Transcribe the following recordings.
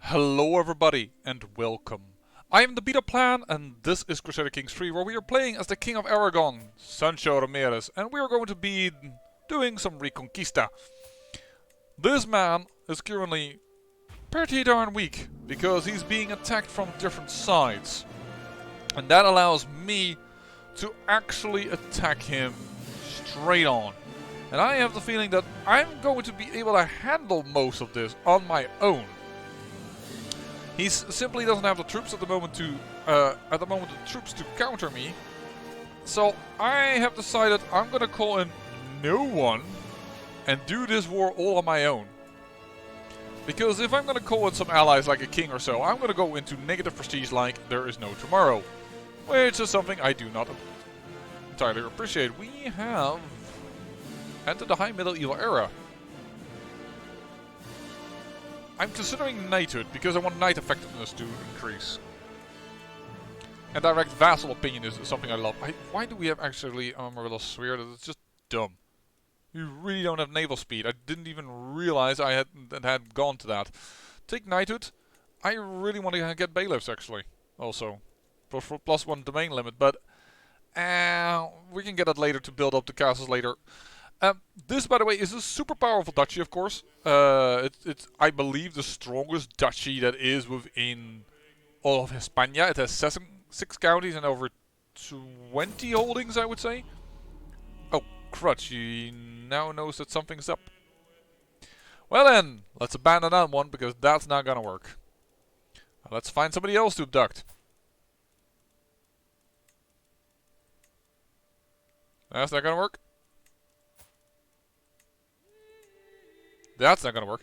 Hello everybody and welcome. I am the Beta Plan and this is Crusader Kings 3 where we are playing as the King of Aragon, Sancho Ramirez, and we are going to be doing some Reconquista. This man is currently pretty darn weak because he's being attacked from different sides. And that allows me to actually attack him straight on. And I have the feeling that I'm going to be able to handle most of this on my own. He simply doesn't have the troops at the moment to counter me. So I have decided I'm gonna call in no one and do this war all on my own. Because if I'm gonna call in some allies like a king or so, I'm gonna go into negative prestige like there is no tomorrow. Which is something I do not entirely appreciate. We have entered the high medieval era. I'm considering knighthood because I want knight effectiveness to increase. And direct vassal opinion is something I love. Why do we have actually Amarillo Sphere? That's just dumb. You really don't have naval speed. I didn't even realize I had gone to that. Take knighthood. I really want to get bailiffs actually. Also. For +1 domain limit. But we can get that later to build up the castles later. This, by the way, is a super powerful duchy, of course. It's, I believe, the strongest duchy that is within all of Hispania. It has 6 counties and over 20 holdings, I would say. Oh, crud, she now knows that something's up. Well then, let's abandon that one, because that's not gonna work. Now let's find somebody else to abduct. That's not gonna work. That's not gonna work.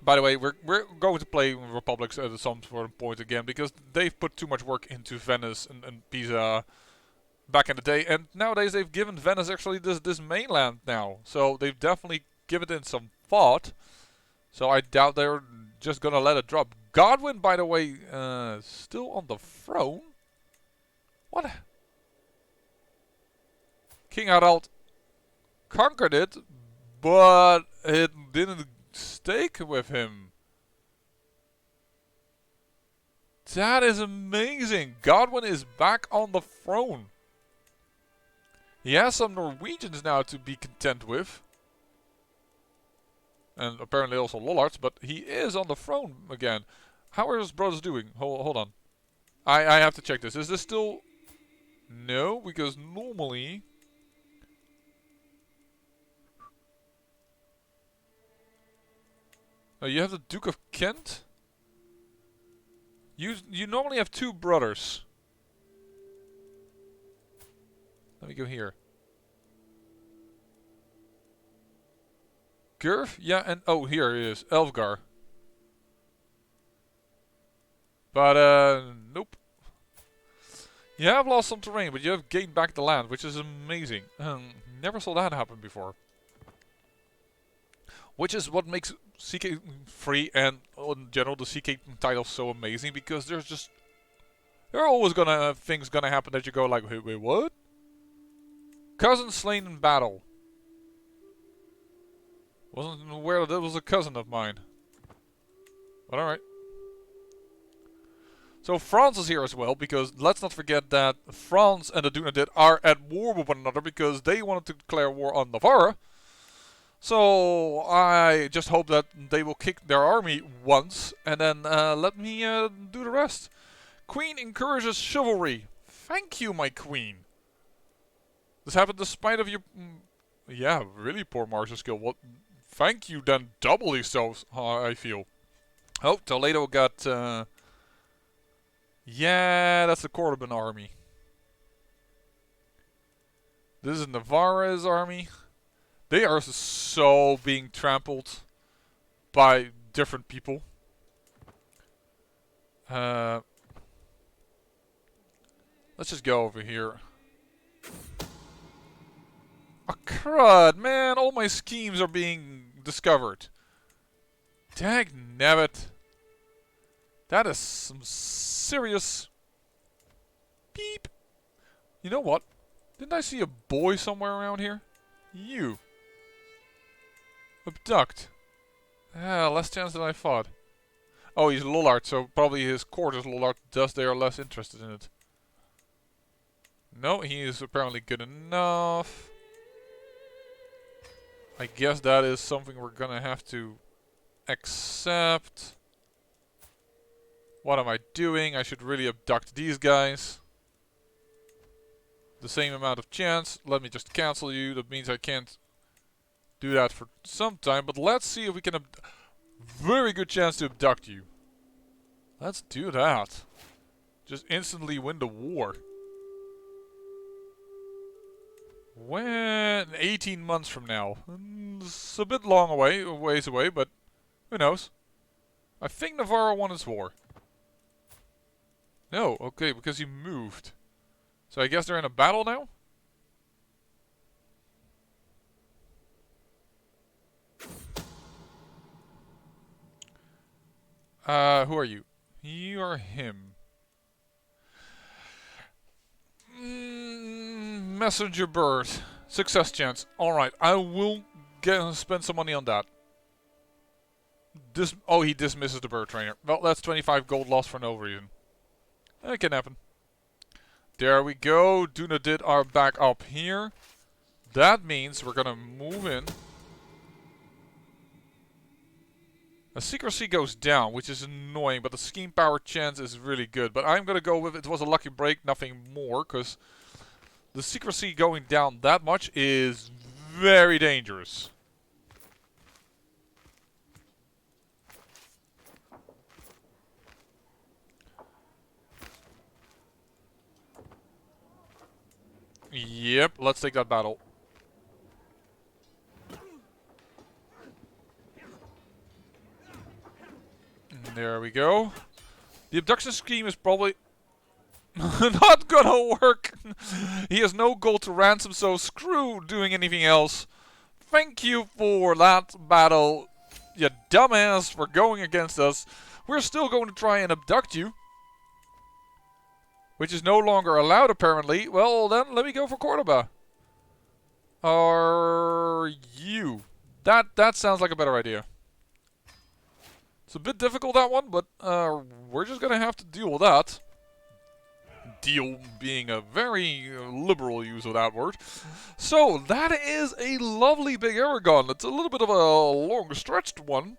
By the way, we're going to play Republics at some sort of point again because they've put too much work into Venice and Pisa back in the day, and nowadays they've given Venice actually this mainland now. So they've definitely given it some thought. So I doubt they're just gonna let it drop. Godwin, by the way, still on the throne. What? King Harald conquered it, but it didn't stake with him. That is amazing. Godwin is back on the throne. He has some Norwegians now to be content with. And apparently also Lollards, but he is on the throne again. How are his brothers doing? Hold on. I have to check this. Is this still... No, because normally... You have the Duke of Kent. You normally have 2 brothers. Let me go here. Gurf? Yeah, and oh, here it is. Elfgar. But, nope. You have lost some terrain, but you have gained back the land, which is amazing. Never saw that happen before. Which is what makes CK3 and in general the CK titles so amazing, because there are always things gonna happen that you go like, wait, what? Cousin slain in battle. Wasn't aware that was a cousin of mine. But alright. So France is here as well, because let's not forget that France and the Dunatit are at war with one another because they wanted to declare war on Navarre. So I just hope that they will kick their army once and then let me do the rest. Queen encourages chivalry. Thank you, my queen. This happened despite of your... yeah, really poor martial skill. What? Thank you then doubly so, I feel. Oh, Toledo got... yeah, that's the Cordoban army. This is Navarre's army. They are so being trampled by different people. Let's just go over here. Oh, crud, man. All my schemes are being discovered. Dagnabbit. That is some serious... beep. You know what? Didn't I see a boy somewhere around here? You. Abduct. Ah, less chance than I thought. Oh, he's Lollard, so probably his court is Lollard, thus they are less interested in it. No, he is apparently good enough. I guess that is something we're gonna have to accept. What am I doing? I should really abduct these guys. The same amount of chance. Let me just cancel you. That means I can't do that for some time. But let's see if we can... Very good chance to abduct you. Let's do that. Just instantly win the war. When 18 months from now. It's a bit long away, a ways away, but who knows? I think Navarro won his war. No, okay, because he moved. So I guess they're in a battle now? Who are you? You are him. Messenger bird. Success chance. Alright, I will spend some money on that. Oh, he dismisses the bird trainer. Well, that's 25 gold lost for no reason. That can happen. There we go. Duna did our back up here. That means we're gonna move in. The secrecy goes down, which is annoying, but the scheme power chance is really good. But I'm gonna go with it was a lucky break, nothing more, because the secrecy going down that much is very dangerous. Yep, let's take that battle. There we go. The abduction scheme is probably not gonna work. He has no gold to ransom, so screw doing anything else. Thank you for that battle, you dumbass, for going against us. We're still going to try and abduct you. Which is no longer allowed, apparently. Well, then, let me go for Cordoba. Are you? That sounds like a better idea. It's a bit difficult, that one, but we're just gonna have to deal with that. Deal being a very liberal use of that word. So, that is a lovely big Aragon. It's a little bit of a long-stretched one.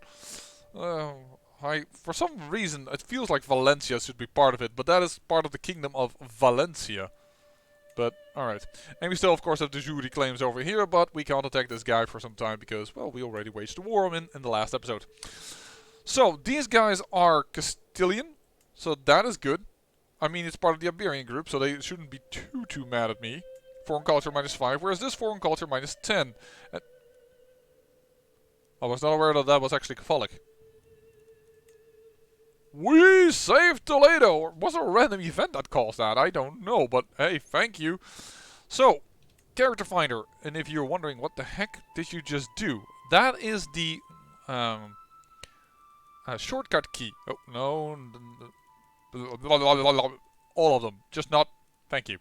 For some reason, it feels like Valencia should be part of it, but that is part of the kingdom of Valencia. But, alright. And we still, of course, have the Jury claims over here, but we can't attack this guy for some time because, well, we already waged a war on him in the last episode. So, these guys are Castilian, so that is good. I mean, it's part of the Iberian group, so they shouldn't be too mad at me. Foreign culture -5, whereas this foreign culture -10. I was not aware that that was actually Catholic. We saved Toledo! Or was it a random event that caused that? I don't know, but hey, thank you. So, character finder. And if you're wondering what the heck did you just do? That is the shortcut key. Oh, no. All of them. Just not... Thank you.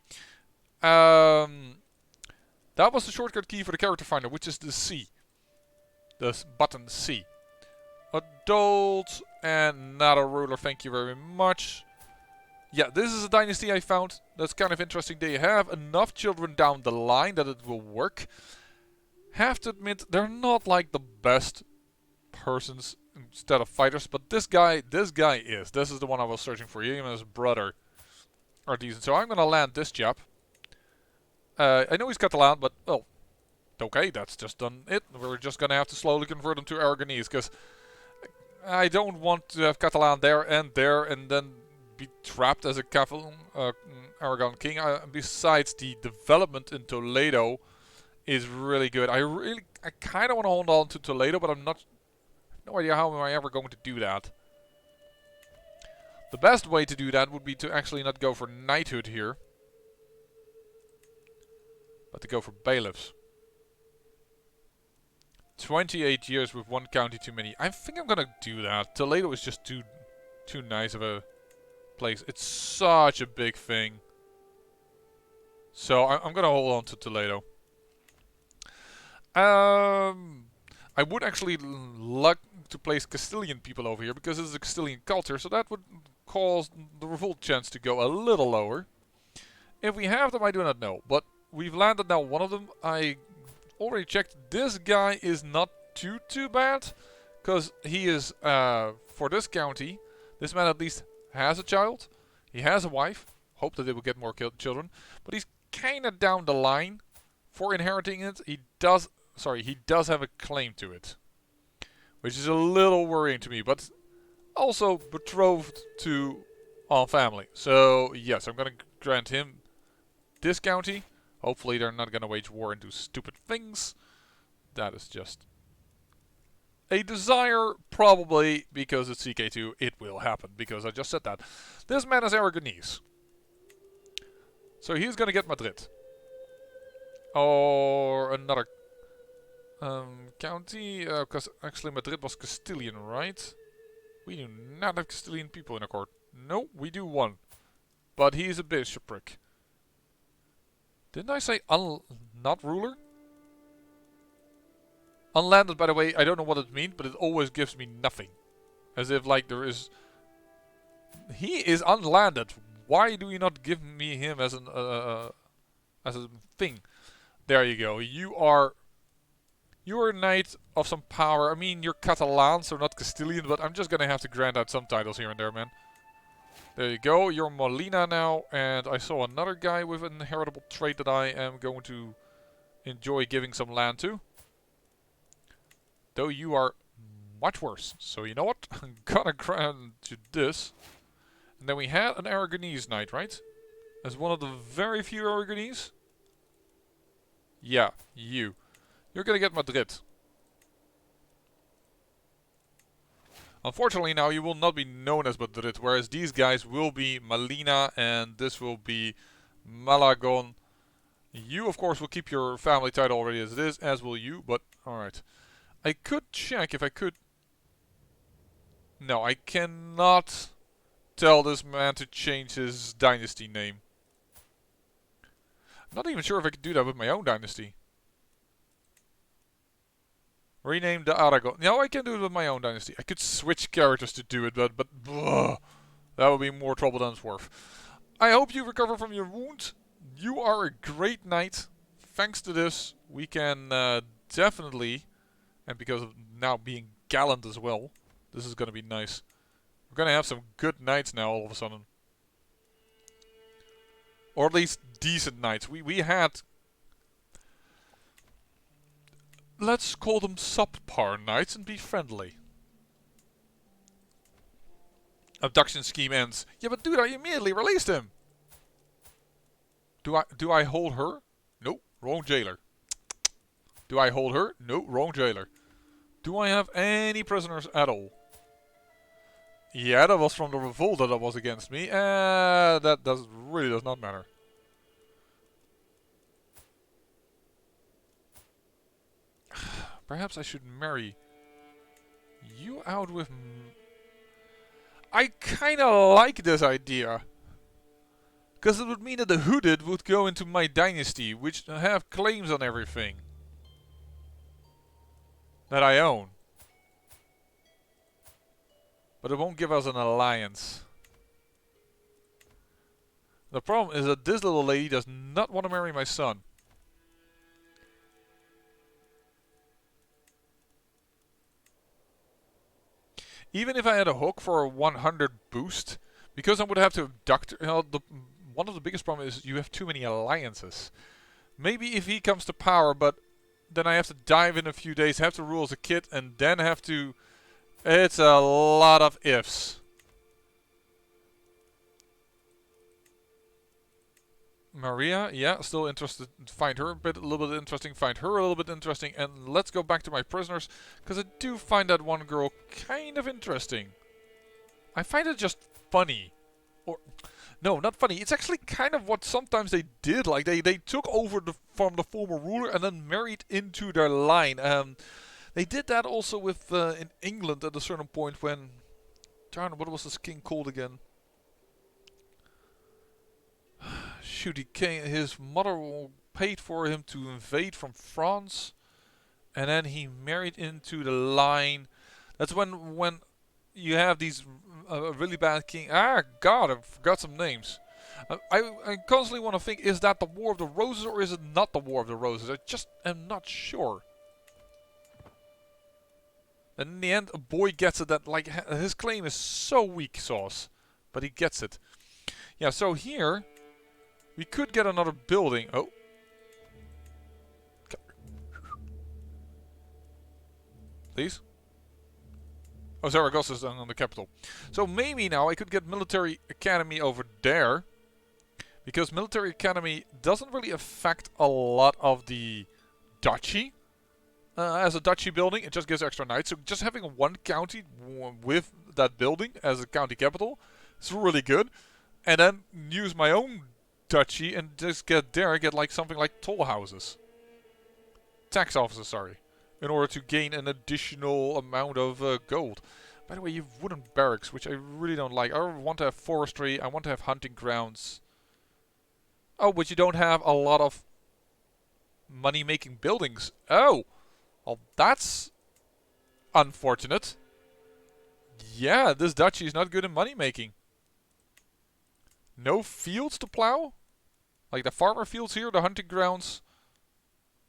That was the shortcut key for the character finder, which is the C. The button C. Adult and not a ruler, thank you very much. Yeah, this is a dynasty I found. That's kind of interesting. They have enough children down the line that it will work. Have to admit, they're not like the best persons instead of fighters, but this guy is. This is the one I was searching for. He and his brother are decent. So I'm gonna land this chap. I know he's Catalan, but well, okay, that's just done it. We're just gonna have to slowly convert him to Aragonese, because I don't want to have Catalan there, and then be trapped as a Aragon king. Besides, the development in Toledo is really good. I kind of want to hold on to Toledo, but no idea how am I ever going to do that. The best way to do that would be to actually not go for knighthood here, but to go for bailiffs. 28 years with one county too many. I think I'm gonna do that. Toledo is just too nice of a place. It's such a big thing. So I'm gonna hold on to Toledo. I I would actually like to place Castilian people over here because it's a Castilian culture, so that would cause the revolt chance to go a little lower. If we have them, I do not know, but we've landed now one of them. I already checked. This guy is not too bad, because he is for this county. This man at least has a child. He has a wife. Hope that they will get more children, but he's kind of down the line for inheriting it. He does have a claim to it, which is a little worrying to me, but also betrothed to our family. So yes, I'm gonna grant him this county. Hopefully they're not gonna wage war and do stupid things. That is just a desire, probably, because it's CK2, it will happen, because I just said that. This man is Aragonese. So he's gonna get Madrid. Or another county, because actually Madrid was Castilian, right? We do not have Castilian people in our court. No, we do one. But he's a bishopric. Didn't I say not ruler? Unlanded, by the way, I don't know what it means, but it always gives me nothing. As if, like, there is... He is unlanded. Why do you not give me him as an as a thing? There you go. You're a knight of some power. I mean, you're Catalan, so not Castilian, but I'm just gonna have to grant out some titles here and there, man. There you go. You're Molina now, and I saw another guy with an inheritable trait that I am going to enjoy giving some land to. Though you are much worse. So you know what? I'm gonna grant you this. And then we had an Aragonese Knight, right? As one of the very few Aragonese. Yeah, you. You're gonna get Madrid. Unfortunately now you will not be known as Madrid, whereas these guys will be Molina and this will be Malagon. You of course will keep your family title already as it is, as will you, but alright. I could check if I could... No, I cannot tell this man to change his dynasty name. I'm not even sure if I could do that with my own dynasty. Rename the Aragon. No, I can do it with my own dynasty. I could switch characters to do it, but ugh, that would be more trouble than it's worth. I hope you recover from your wound. You are a great knight. Thanks to this, we can definitely, and because of now being gallant as well, this is going to be nice. We're going to have some good knights now all of a sudden. Or at least decent knights. We had... Let's call them subpar knights and be friendly. Abduction scheme ends. Yeah, but dude, I immediately released him. Do I hold her? Nope, wrong jailer. Do I hold her? No, wrong jailer. Do I have any prisoners at all? Yeah, that was from the revolt that was against me. That really does not matter. Perhaps I should marry you out with... I kinda like this idea. Because it would mean that the hooded would go into my dynasty, which have claims on everything that I own. But it won't give us an alliance. The problem is that this little lady does not want to marry my son. Even if I had a hook for a 100 boost, because I would have to abduct her, you know, one of the biggest problems is you have too many alliances. Maybe if he comes to power, but then I have to dive in a few days, have to rule as a kid, and then have to... It's a lot of ifs. Maria, yeah, still interested. Find her a little bit interesting. Find her a little bit interesting. And let's go back to my prisoners, because I do find that one girl kind of interesting. I find it just funny. Or, no, not funny. It's actually kind of what sometimes they did. Like, they took over from the former ruler and then married into their line. They did that also with in England at a certain point when... Darn, what was this king called again? Shoot, his mother paid for him to invade from France. And then he married into the line. That's when you have these really bad king. Ah, God, I forgot some names. I constantly want to think: is that the War of the Roses or is it not the War of the Roses? I just am not sure. And in the end, a boy gets it. That like his claim is so weak sauce, but he gets it. Yeah. So here we could get another building. Oh. Please. Oh, Zaragoza is on the capital. So maybe now I could get military academy over there. Because military academy doesn't really affect a lot of the duchy. As a duchy building, it just gives extra knights. So just having one county with that building as a county capital is really good. And then use my own duchy and just get like something like toll houses. Tax offices, sorry. In order to gain an additional amount of gold. By the way, you have wooden barracks, which I really don't like. I want to have forestry, I want to have hunting grounds. Oh, but you don't have a lot of money-making buildings. Oh! Well, that's unfortunate. Yeah, this duchy is not good in money-making. No fields to plow? Like the farmer fields here, the hunting grounds,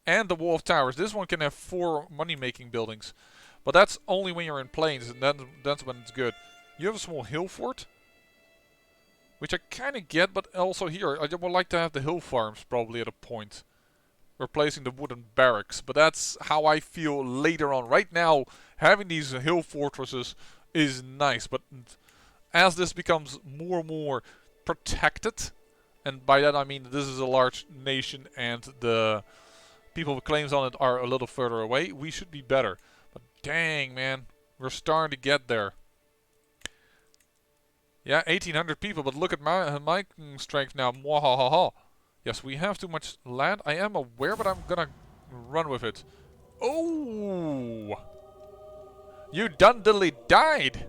and the wall of towers. This one can have 4 money-making buildings. But that's only when you're in plains, and that's when it's good. You have a small hill fort, which I kind of get, but also here, I would like to have the hill farms probably at a point. Replacing the wooden barracks. But that's how I feel later on. Right now, having these hill fortresses is nice. But as this becomes more and more protected, and by that I mean this is a large nation and the people with claims on it are a little further away, we should be better. But dang, man, we're starting to get there. Yeah, 1,800 people, but look at my strength now. Mwahaha. Yes, we have too much land. I am aware, but I'm gonna run with it. Oh! You dundily died!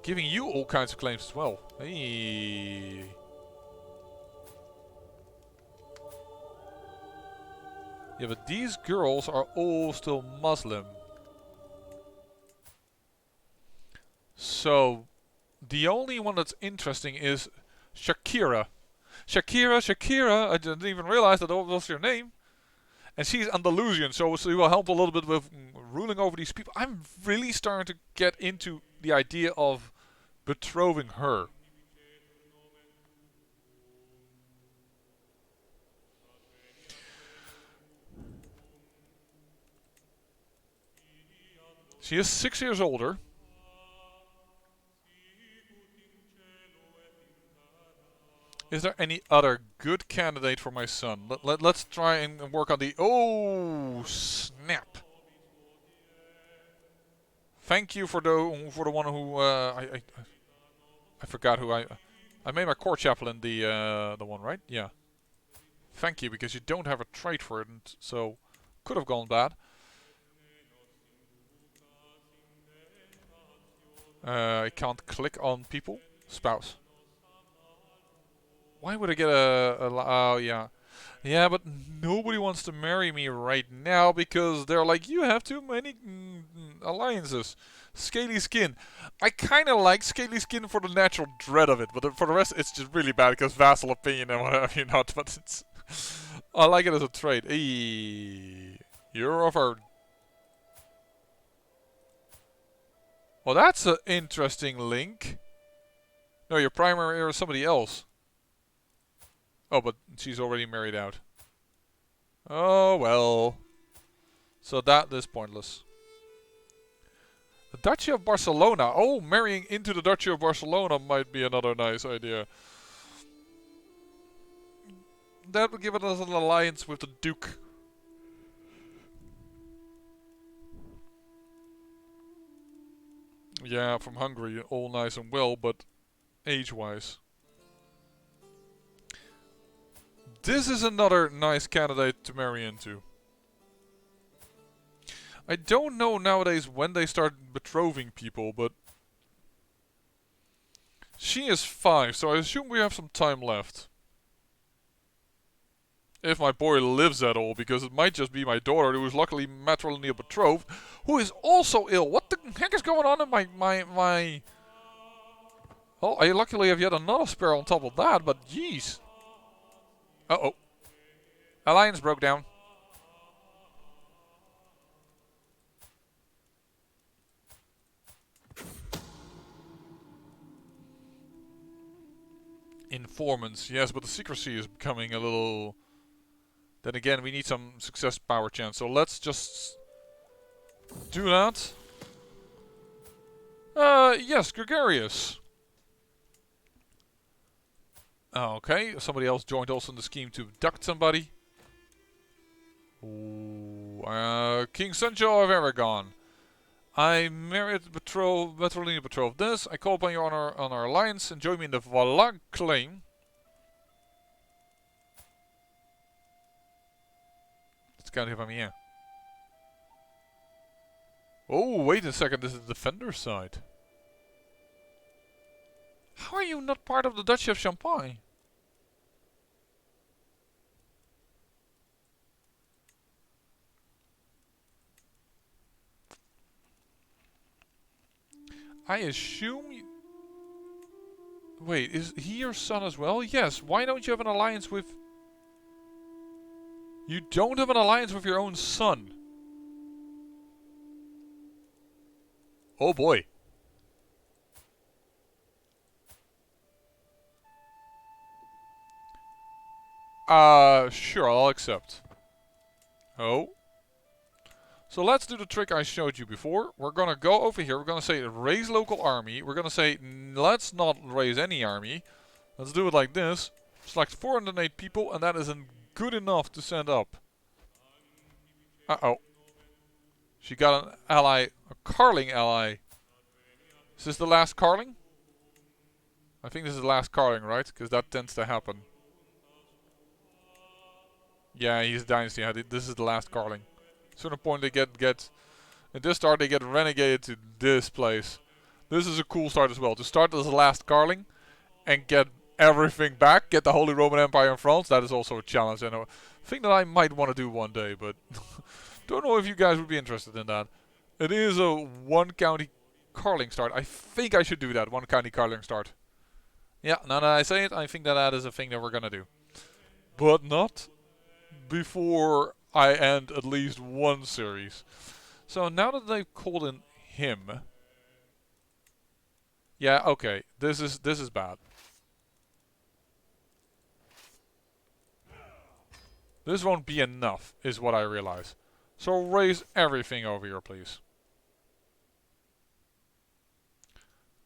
Giving you all kinds of claims as well. Hey. Yeah, but these girls are all still Muslim. So, the only one that's interesting is Shakira. Shakira, I didn't even realize that was your name. And she's Andalusian, so she will help a little bit with ruling over these people. I'm really starting to get into the idea of betrothing her. She is 6 years older. Is there any other good candidate for my son? Let's try and work on the... Oh, snap. Thank you for the one who... I forgot who I made my court chaplain the one, right? Yeah. Thank you, because you don't have a trait for it, and so could have gone bad. I can't click on people. Spouse. Why would I get oh, yeah. Yeah, but nobody wants to marry me right now because they're like, you have too many alliances. Scaly skin. I kind of like scaly skin for the natural dread of it, but for the rest, it's just really bad because vassal opinion and whatever you not. But it's, I like it as a trait. Eee, you're over. Well, that's an interesting link. No, your primary heir is somebody else. Oh, but she's already married out. Oh, well. So that is pointless. The Duchy of Barcelona. Oh, marrying into the Duchy of Barcelona might be another nice idea. That would give us an alliance with the Duke. Yeah, from Hungary, all nice and well, but age-wise. This is another nice candidate to marry into. I don't know nowadays when they start betrothing people, but... She is 5, so I assume we have some time left. if my boy lives at all, because it might just be my daughter, who is luckily matrimonially betrothed, who is also ill. What the heck is going on in my... Oh, I luckily have yet another spare on top of that, but jeez. Uh-oh. Alliance broke down. Informants, yes, but the secrecy is becoming a little... Then again, we need some success power chance, so let's just do that. Yes, gregarious. Okay, somebody else joined also in the scheme to abduct somebody. Ooh, King Sancho of Aragon. I married matrimonially betrothed this. I call upon you on our alliance and join me in the Valag claim. Let's count if I'm here. Oh, wait a second, this is the defender side. How are you not part of the Duchy of Champagne? I assume you... Wait, is he your son as well? Yes, why don't you have an alliance with... You don't have an alliance with your own son. Oh boy. Sure, I'll accept. Oh. So let's do the trick I showed you before. We're gonna go over here. We're gonna say raise local army. We're gonna say let's not raise any army. Let's do it like this. Select 408 people, and that isn't good enough to send up. Uh-oh. She got an ally, a Carling ally. Is this the last Carling? I think this is the last Carling, right? Because that tends to happen. Yeah, he's dynasty. This is the last Carling. Certain point they get at this start they get renegated to this place. This is a cool start as well. To start as the last Carling and get everything back, get the Holy Roman Empire in France. That is also a challenge. And a thing that I might want to do one day, but don't know if you guys would be interested in that. It is a one county Carling start. I think I should do that. One county Carling start. Yeah, now that I say it, I think that is a thing that we're gonna do. But not before I end at least one series. So now that they've called in him, yeah, okay, this is bad. This won't be enough, is what I realize. So raise everything over here, please.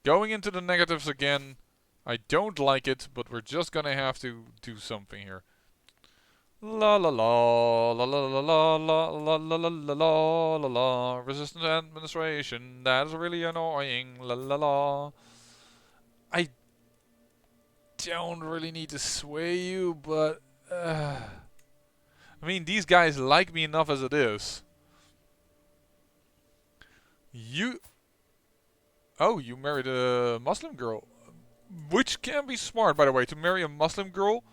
Going into the negatives again, I don't like it, but we're just gonna have to do something here. La la la la la la la la la la la la la la la. Resistant administration. That is really annoying. La la la. I don't really need to sway you, but I mean, these guys like me enough as it is. You married a Muslim girl, which can be smart, by the way, to marry a Muslim girl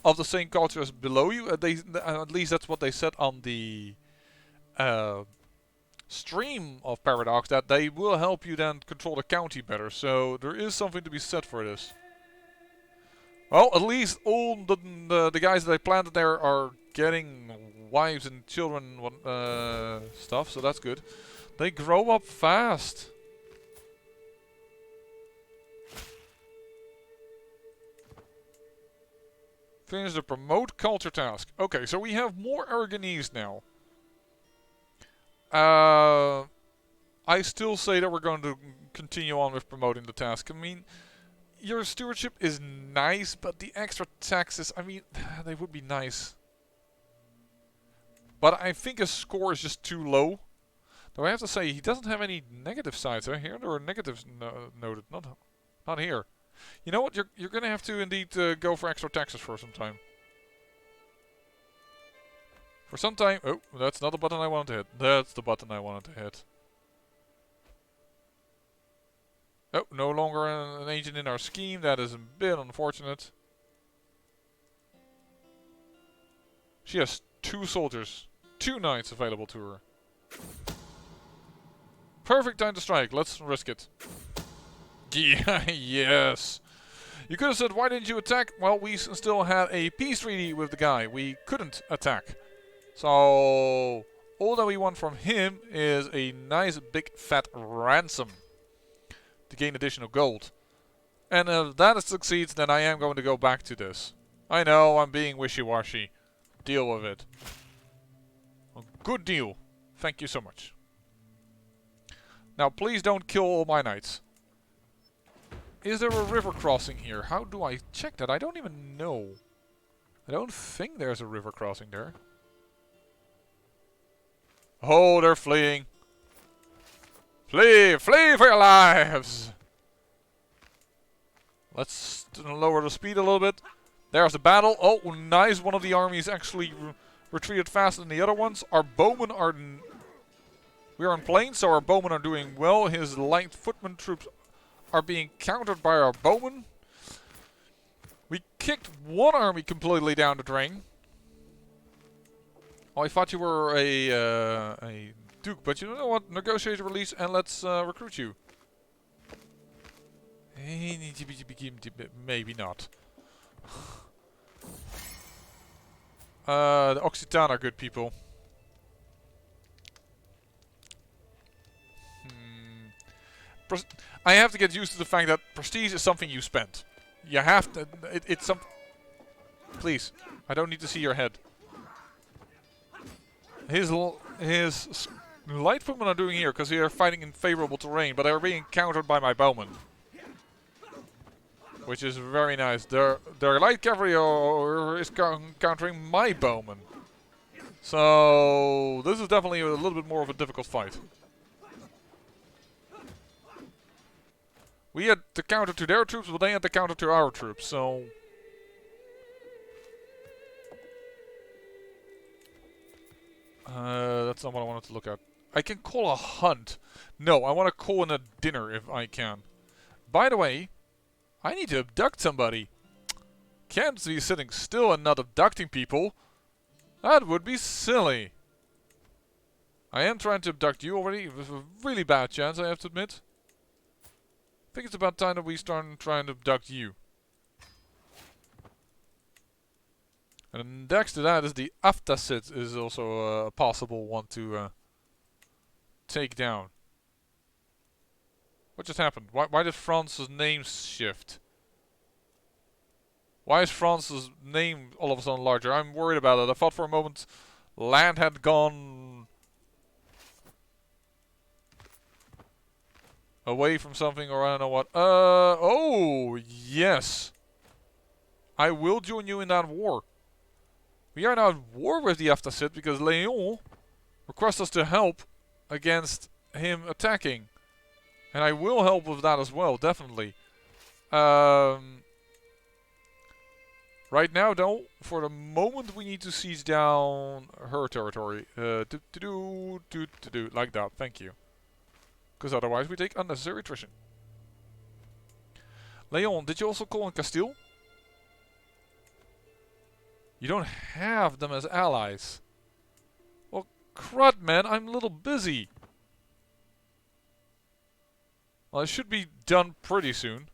of the same culture as below you. At least that's what they said on the stream of Paradox, that they will help you then control the county better. So there is something to be said for this. Well, at least all the guys that I planted there are getting wives and children stuff, so that's good. They grow up fast. Finish the promote culture task. Okay, so we have more Aragonese now. I still say that we're going to continue on with promoting the task. I mean, your stewardship is nice, but the extra taxes, I mean, they would be nice. But I think his score is just too low. Though I have to say, he doesn't have any negative sides. Here there are negatives noted, not here. You know what? You're gonna have to indeed go for extra taxes for some time. For some time. Oh, that's not the button I wanted to hit. That's the button I wanted to hit. Oh, no longer an agent in our scheme. That is a bit unfortunate. She has 2 soldiers, 2 knights available to her. Perfect time to strike. Let's risk it. Yeah, yes. You could have said, why didn't you attack? Well, we still had a peace treaty with the guy. We couldn't attack. So, all that we want from him is a nice big fat ransom to gain additional gold. And if that succeeds, then I am going to go back to this. I know, I'm being wishy-washy. Deal with it. A good deal. Thank you so much. Now, please don't kill all my knights. Is there a river crossing here? How do I check that? I don't even know. I don't think there's a river crossing there. Oh, they're fleeing. Flee! Flee for your lives! Let's lower the speed a little bit. There's the battle. Oh, nice. One of the armies actually retreated faster than the other ones. Our bowmen are... We are in plains, so our bowmen are doing well. His light footman troops are being countered by our bowmen. We kicked one army completely down the drain. Oh, I thought you were a duke, but you know what? Negotiate a release and let's recruit you. Maybe not. The Occitan are good people. I have to get used to the fact that prestige is something you spend. You have to. It's some. Please, I don't need to see your head. His light footmen are doing here because they are fighting in favorable terrain, but they are being countered by my bowmen, which is very nice. Their light cavalry is countering my bowmen, so this is definitely a little bit more of a difficult fight. We had the counter to their troops, but they had the counter to our troops, so... that's not what I wanted to look at. I can call a hunt. No, I want to call in a dinner if I can. By the way, I need to abduct somebody. Can't be sitting still and not abducting people. That would be silly. I am trying to abduct you already, with a really bad chance, I have to admit. I think it's about time that we start trying to abduct you. And next to that is the Aftasid, is also a possible one to take down. What just happened? Why did France's name shift? Why is France's name all of a sudden larger? I'm worried about it. I thought for a moment land had gone away from something, or I don't know what. Oh, yes. I will join you in that war. We are now at war with the Aftasid because Leon requests us to help against him attacking. And I will help with that as well, definitely. Right now, though, for the moment, we need to seize down her territory. Like that, thank you. Because otherwise we take unnecessary attrition. Leon, did you also call in Castile? You don't have them as allies. Well, crud, man, I'm a little busy. Well, it should be done pretty soon.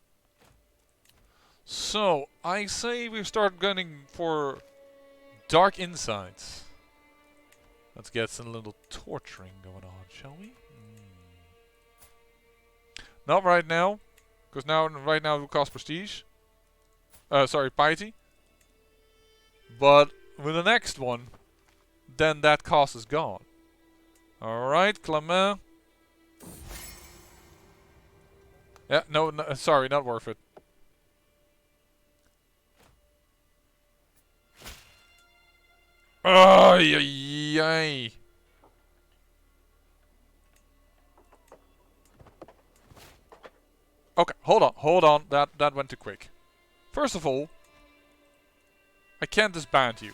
So, I say we start gunning for dark insights. Let's get some little torturing going on, shall we? Not right now, because right now it will cost prestige. Sorry, piety. But with the next one, then that cost is gone. Alright, Clement. Yeah, no, sorry, not worth it. Oh, yay. Okay, hold on. That went too quick. First of all, I can't disband you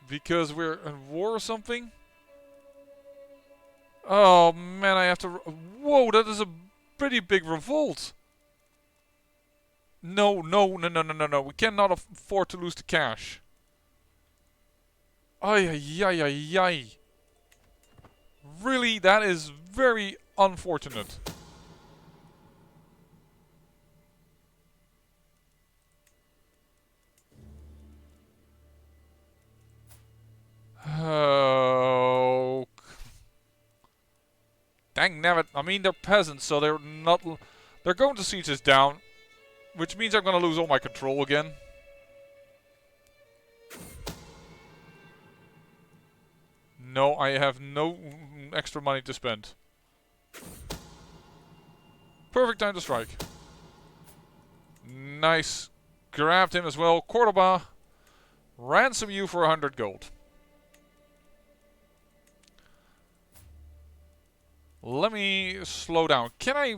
because we're in war or something. Oh man, I have to. Whoa, that is a pretty big revolt. No. We cannot afford to lose the cash. Ay, ay, ay, ay, ay. Really, that is very unfortunate. Oh. Dang nabbit. I mean, they're peasants, so they're not... They're going to siege us down. Which means I'm going to lose all my control again. No, I have no extra money to spend. Perfect time to strike. Nice. Grabbed him as well. Cordoba. Ransom you for 100 gold. Let me slow down. Can I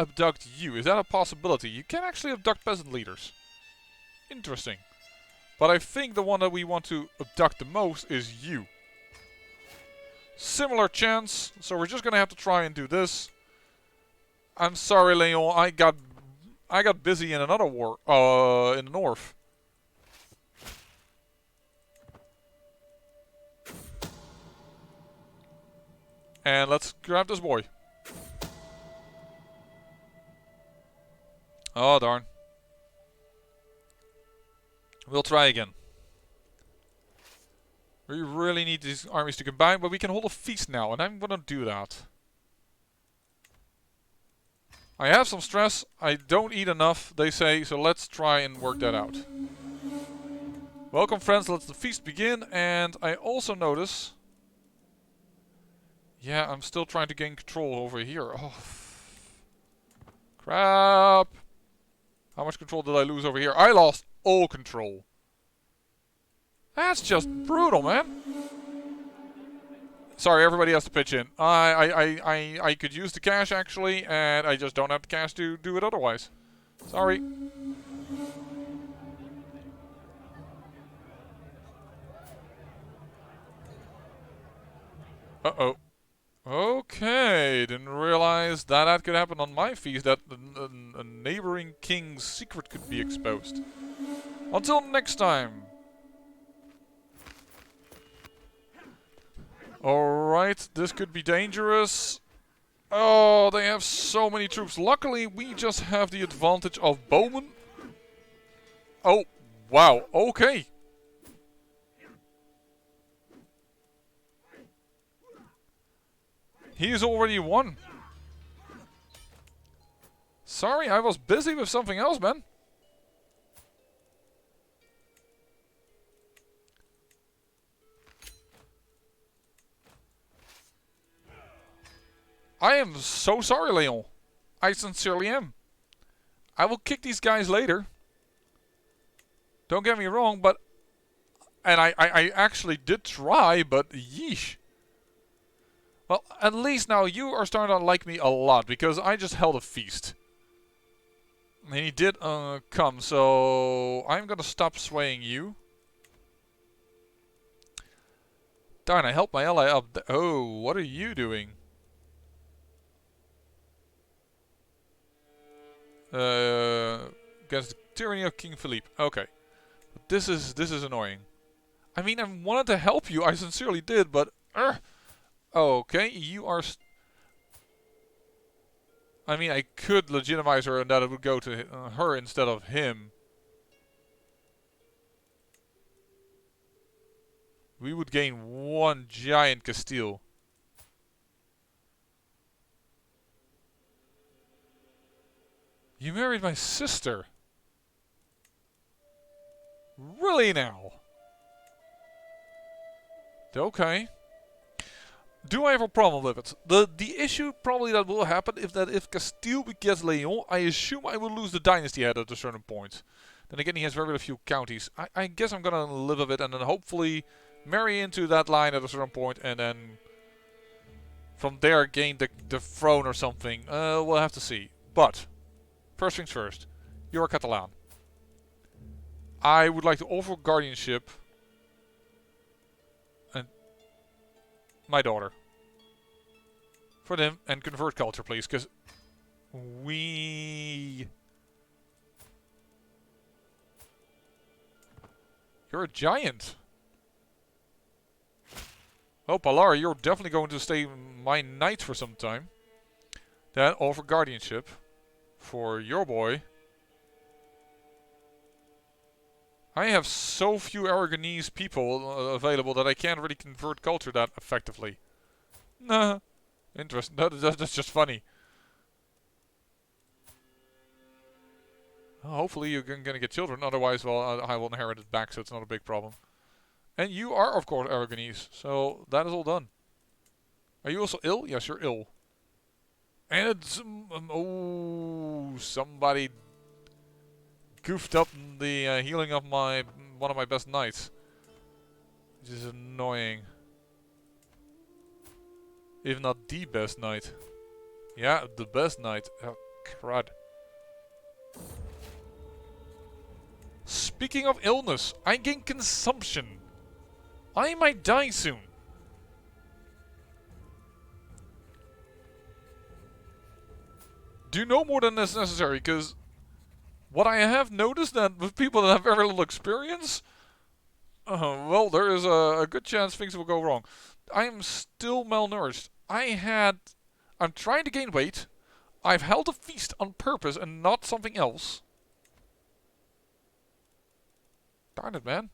abduct you? Is that a possibility? You can actually abduct peasant leaders. Interesting. But I think the one that we want to abduct the most is you. Similar chance, so we're just gonna have to try and do this. I'm sorry, Leon. I got busy in another war. In the north. And let's grab this boy. Oh, darn. We'll try again. We really need these armies to combine, but we can hold a feast now, and I'm gonna do that. I have some stress. I don't eat enough, they say, so let's try and work that out. Welcome, friends. Let the feast begin. And I also notice... Yeah, I'm still trying to gain control over here. Oh. Crap. How much control did I lose over here? I lost all control. That's just brutal, man. Sorry, everybody has to pitch in. I could use the cash, actually, and I just don't have the cash to do it otherwise. Sorry. Uh-oh. Okay, didn't realize that that could happen on my feast, that a neighboring king's secret could be exposed. Until next time. Alright, this could be dangerous. Oh, they have so many troops. Luckily, we just have the advantage of bowmen. Oh, wow, okay. He's already won. Sorry, I was busy with something else, man. I am so sorry, Leon. I sincerely am. I will kick these guys later. Don't get me wrong, but... And I actually did try, but yeesh. Well, at least now you are starting to like me a lot, because I just held a feast. And he did come, so I'm gonna stop swaying you. Darn, I helped my ally up. Oh, what are you doing? Against the tyranny of King Philippe. Okay. But this is annoying. I mean, I wanted to help you, I sincerely did, but... Okay, you are... I mean, I could legitimize her and that it would go to her instead of him. We would gain one giant Castile. You married my sister? Really now? Okay. Do I have a problem with it? The issue probably that will happen is that if Castile gets Leon, I assume I will lose the dynasty head at a certain point. Then again, he has very few counties. I guess I'm gonna live with it and then hopefully marry into that line at a certain point and then from there gain the throne or something. We'll have to see. But, first things first, you're a Catalan. I would like to offer guardianship and my daughter for them and convert culture, please, because we... You're a giant. Well, Palar, you're definitely going to stay my knight for some time. Then offer guardianship for your boy. I have so few Aragonese people available that I can't really convert culture that effectively. Nah, interesting. That's just funny. Hopefully you're gonna get children, otherwise, well, I will inherit it back, so it's not a big problem. And you are, of course, Aragonese, so that is all done. Are you also ill? Yes, you're ill. And it's... oh, somebody goofed up the healing of one of my best knights. Which is annoying. If not the best knight. Yeah, the best knight. Oh, crud. Speaking of illness, I gain consumption. I might die soon. Do no more than is necessary, because what I have noticed that with people that have very little experience, well, there is a good chance things will go wrong. I am still malnourished. I'm trying to gain weight. I've held a feast on purpose and not something else. Darn it, man.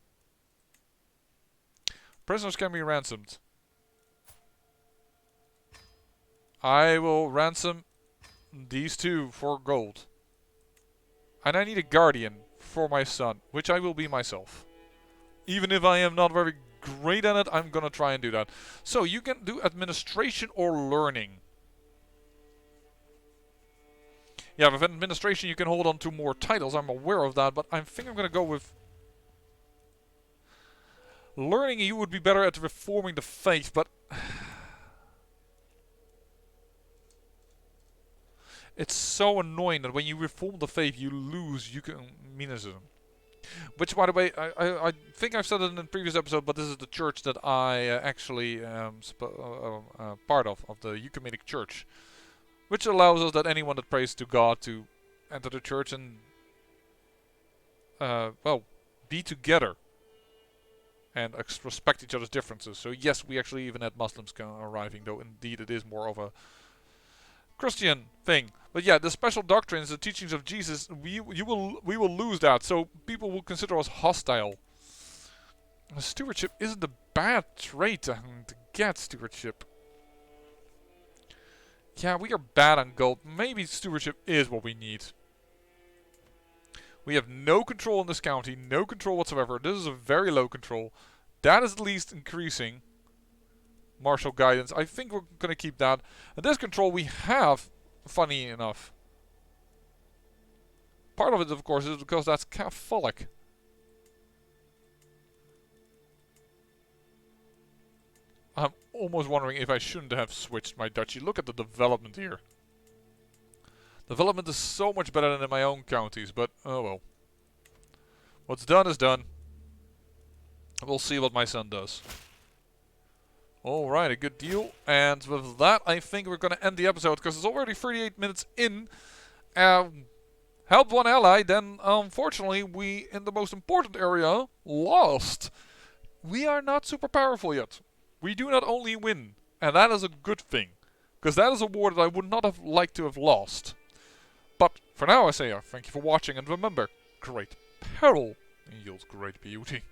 Prisoners can be ransomed. I will ransom these two for gold. And I need a guardian for my son, which I will be myself. Even if I am not very great at it, I'm gonna try and do that. So you can do administration or learning. Yeah, with administration you can hold on to more titles, I'm aware of that, but I think I'm gonna go with... learning. You would be better at reforming the faith, but... it's so annoying that when you reform the faith, you lose ecumenism. Which, by the way, I think I've said it in a previous episode, but this is the church that I actually am part of the ecumenic church. Which allows us that anyone that prays to God to enter the church and, well, be together. And respect each other's differences. So yes, we actually even had Muslims arriving, though indeed it is more of a Christian thing. But yeah, the special doctrines, the teachings of Jesus, we will lose that. So people will consider us hostile. Stewardship isn't a bad trait to get, stewardship. Yeah, we are bad on gold. Maybe stewardship is what we need. We have no control in this county, no control whatsoever. This is a very low control. That is at least increasing. Martial guidance, I think we're going to keep that. And this control we have, funny enough. Part of it, of course, is because that's Catholic. I'm almost wondering if I shouldn't have switched my duchy. Look at the development here. Development is so much better than in my own counties, but oh well. What's done is done. We'll see what my son does. Alright, a good deal. And with that, I think we're going to end the episode, because it's already 38 minutes in. Helped one ally, then unfortunately we, in the most important area, lost. We are not super powerful yet. We do not only win, and that is a good thing. Because that is a war that I would not have liked to have lost. But for now I say thank you for watching, and remember, great peril yields great beauty.